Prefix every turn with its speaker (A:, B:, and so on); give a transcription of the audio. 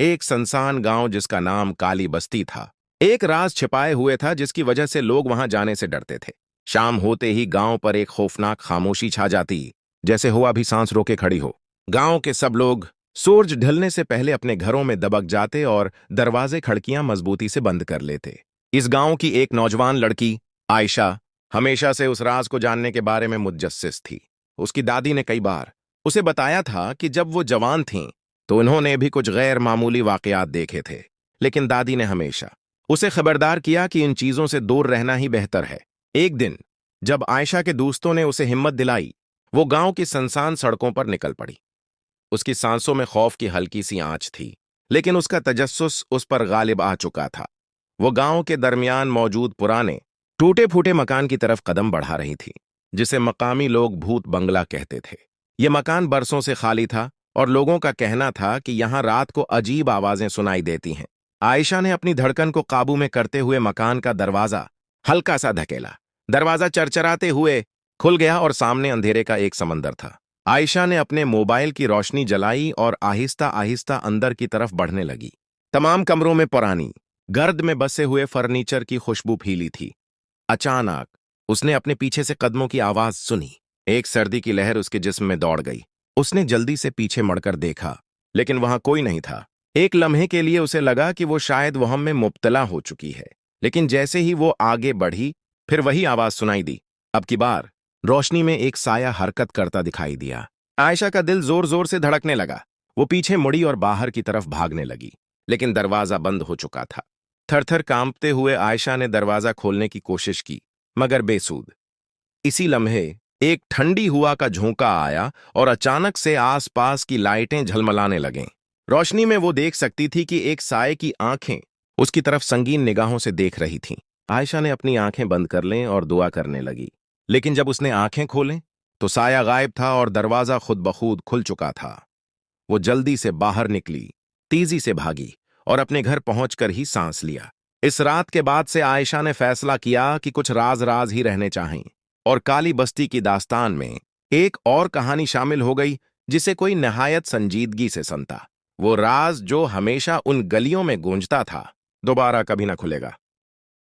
A: एक सुनसान गांव जिसका नाम काली बस्ती था एक राज छिपाए हुए था जिसकी वजह से लोग वहां जाने से डरते थे। शाम होते ही गांव पर एक खौफनाक खामोशी छा जाती, जैसे हवा भी सांस रोके खड़ी हो। गांव के सब लोग सूरज ढलने से पहले अपने घरों में दबक जाते और दरवाजे खिड़कियां मजबूती से बंद कर लेते। इस गांव की एक नौजवान लड़की आयशा हमेशा से उस राज को जानने के बारे में मुतजस्सिस थी। उसकी दादी ने कई बार उसे बताया था कि जब वो जवान थीं तो उन्होंने भी कुछ गैर मामूली वाकयात देखे थे, लेकिन दादी ने हमेशा उसे खबरदार किया कि इन चीजों से दूर रहना ही बेहतर है। एक दिन जब आयशा के दोस्तों ने उसे हिम्मत दिलाई, वो गांव की सुनसान सड़कों पर निकल पड़ी। उसकी सांसों में खौफ की हल्की सी आंच थी, लेकिन उसका तजस्सुस उस पर गालिब आ चुका था। वो गांव के दरमियान मौजूद पुराने टूटे फूटे मकान की तरफ कदम बढ़ा रही थी, जिसे मकामी लोग भूत बंगला कहते थे। यह मकान बरसों से खाली था और लोगों का कहना था कि यहां रात को अजीब आवाजें सुनाई देती हैं। आयशा ने अपनी धड़कन को काबू में करते हुए मकान का दरवाजा हल्का सा धकेला। दरवाजा चरचराते हुए खुल गया और सामने अंधेरे का एक समंदर था। आयशा ने अपने मोबाइल की रोशनी जलाई और आहिस्ता आहिस्ता अंदर की तरफ बढ़ने लगी। तमाम कमरों में पुरानी गर्द में बसे हुए फर्नीचर की खुशबू फैली थी। अचानक उसने अपने पीछे से कदमों की आवाज सुनी। एक सर्दी की लहर उसके जिस्म में दौड़ गई। उसने जल्दी से पीछे मुड़कर देखा, लेकिन वहां कोई नहीं था। एक लम्हे के लिए उसे लगा कि वो शायद वहम में मुब्तला हो चुकी है, लेकिन जैसे ही वो आगे बढ़ी, फिर वही आवाज सुनाई दी। अब की बार रोशनी में एक साया हरकत करता दिखाई दिया। आयशा का दिल जोर जोर से धड़कने लगा। वो पीछे मुड़ी और बाहर की तरफ भागने लगी, लेकिन दरवाजा बंद हो चुका था। थरथर कांपते हुए आयशा ने दरवाजा खोलने की कोशिश की, मगर बेसूद। इसी लम्हे एक ठंडी हवा का झोंका आया और अचानक से आसपास की लाइटें झलमलाने लगें। रोशनी में वो देख सकती थी कि एक साये की आंखें उसकी तरफ संगीन निगाहों से देख रही थीं। आयशा ने अपनी आंखें बंद कर लें और दुआ करने लगी, लेकिन जब उसने आंखें खोलें तो साया गायब था और दरवाजा खुद बखुद खुल चुका था। वो जल्दी से बाहर निकली, तेजी से भागी और अपने घर पहुंचकर ही सांस लिया। इस रात के बाद से आयशा ने फैसला किया कि कुछ राज राज ही रहने चाहिए, और काली बस्ती की दास्तान में एक और कहानी शामिल हो गई जिसे कोई नहायत संजीदगी से सुनता। वो राज जो हमेशा उन गलियों में गूंजता था, दोबारा कभी ना खुलेगा।